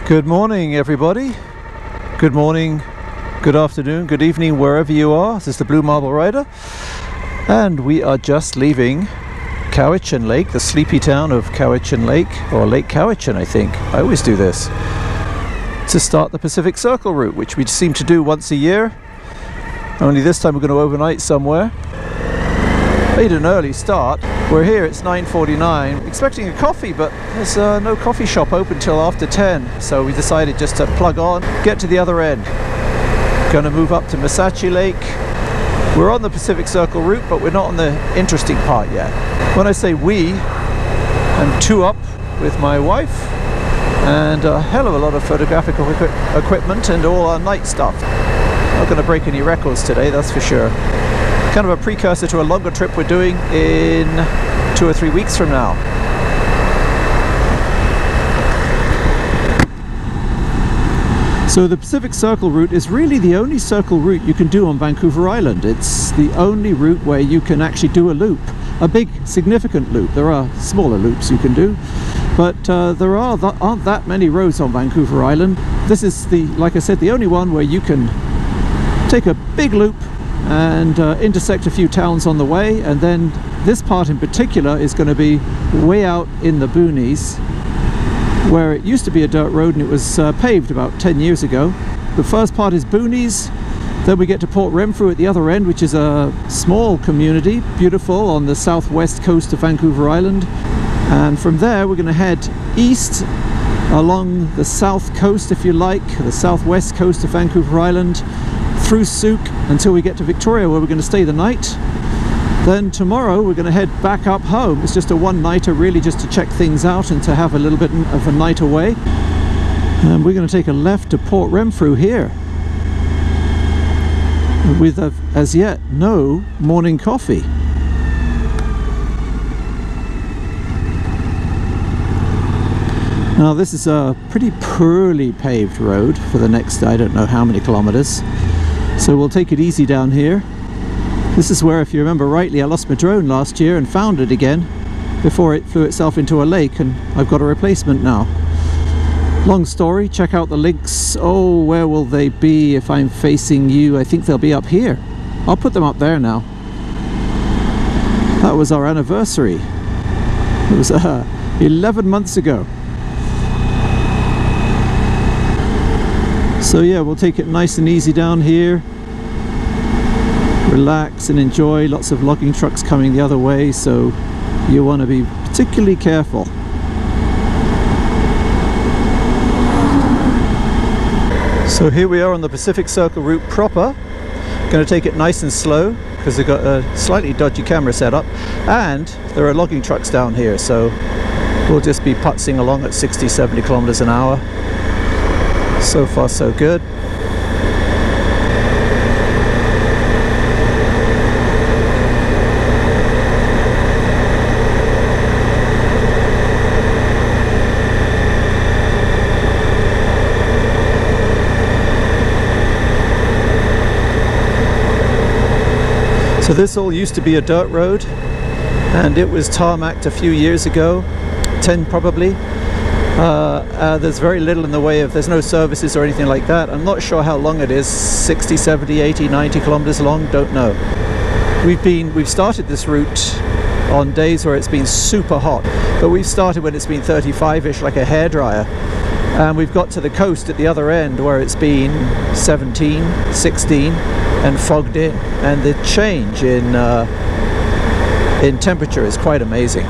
Good morning, everybody. Good morning, good afternoon, good evening, wherever you are. This is the BlueMarbleRider, and we are just leaving Cowichan Lake, the sleepy town of Cowichan Lake, or Lake Cowichan, I think. I always do this, to start the Pacific Circle route, which we seem to do once a year. Only this time we're going to overnight somewhere. Made an early start. We're here, it's 9:49. Expecting a coffee, but there's no coffee shop open till after 10. So we decided just to plug on, get to the other end. Going to move up to Massachi Lake. We're on the Pacific Circle route, but we're not on the interesting part yet. When I say we, I'm two up with my wife and a hell of a lot of photographic equipment and all our night stuff. Not going to break any records today, that's for sure. Kind of a precursor to a longer trip we're doing in 2 or 3 weeks from now. So the Pacific Circle route is really the only circle route you can do on Vancouver Island. It's the only route where you can actually do a loop, a big significant loop. There are smaller loops you can do, but there aren't that many roads on Vancouver Island. This is, like I said, the only one where you can take a big loop and intersect a few towns on the way, and then this part in particular is going to be way out in the boonies, where it used to be a dirt road and it was paved about 10 years ago. The first part is boonies, then we get to Port Renfrew at the other end, which is a small community, beautiful, on the southwest coast of Vancouver Island, and from there we're going to head east along the south coast, if you like, the southwest coast of Vancouver Island, through Souk until we get to Victoria, where we're going to stay the night. Then tomorrow we're going to head back up home. It's just a one-nighter, really, just to check things out and to have a little bit of a night away. And we're going to take a left to Port Renfrew here, with as yet no morning coffee. Now this is a pretty poorly paved road for the next, I don't know how many kilometers. So we'll take it easy down here. This is where, if you remember rightly, I lost my drone last year and found it again before it flew itself into a lake, and I've got a replacement now. Long story, check out the links. Oh, where will they be if I'm facing you? I think they'll be up here. I'll put them up there now. That was our anniversary. It was 11 months ago. So yeah, we'll take it nice and easy down here. Relax and enjoy. Lots of logging trucks coming the other way, so you want to be particularly careful. So here we are on the Pacific Circle route proper. Going to take it nice and slow because they've got a slightly dodgy camera setup, and there are logging trucks down here, so we'll just be putzing along at 60-70 kilometers an hour. So far so good. So this all used to be a dirt road, and it was tarmacked a few years ago, 10 probably. There's very little in the way of, there's no services or anything like that. I'm not sure how long it is, 60, 70, 80, 90 kilometers long, don't know. We've started this route on days where it's been super hot, but we've started when it's been 35-ish, like a hairdryer, and we've got to the coast at the other end where it's been 17, 16 and fogged in, and the change in temperature is quite amazing.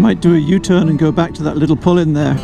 might do a U-turn and go back to that little pull-in there.